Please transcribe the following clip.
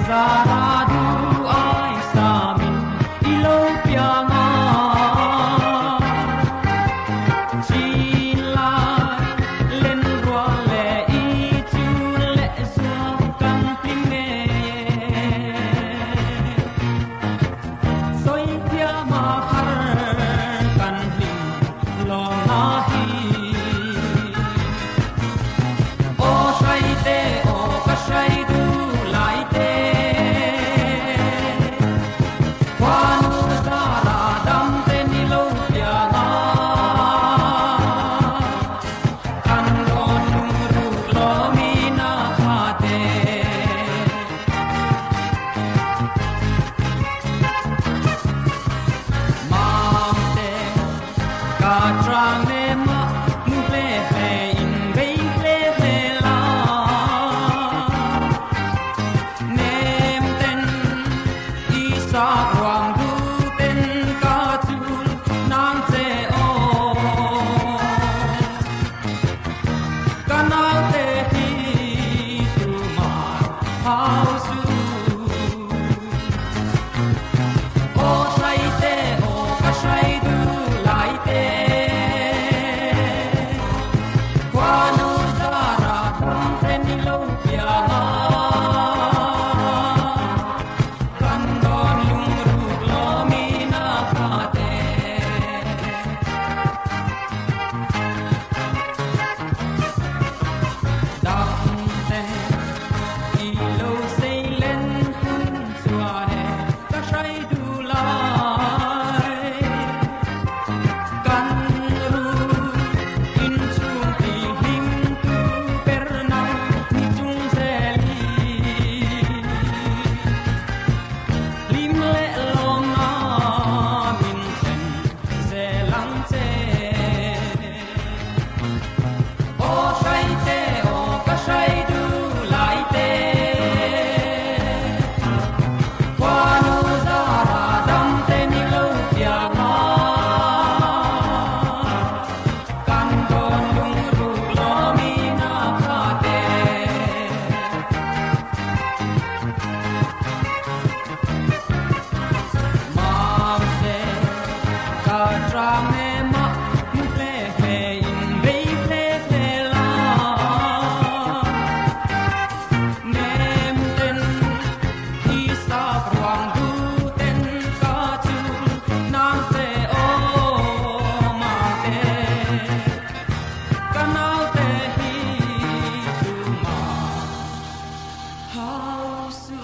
Sarado ay sa amin ilaw pianga Chilai lên rua lệ y chu lệ dương căn tim nghe Soi pia ma har kan tim lo na hi O shai te o ka shai du lai te Trang ne ma nu ple ple in vei ple ple la nem ten I sa quang du ten ka chu nang che o kanal te hi tu ma hau su o sai te o ka sai du lai te Trang ne ma nu ple ple in vei ple ple la nem ten I sa quang du ten ka chu nam te o ma te kanal te hi tu ma hau su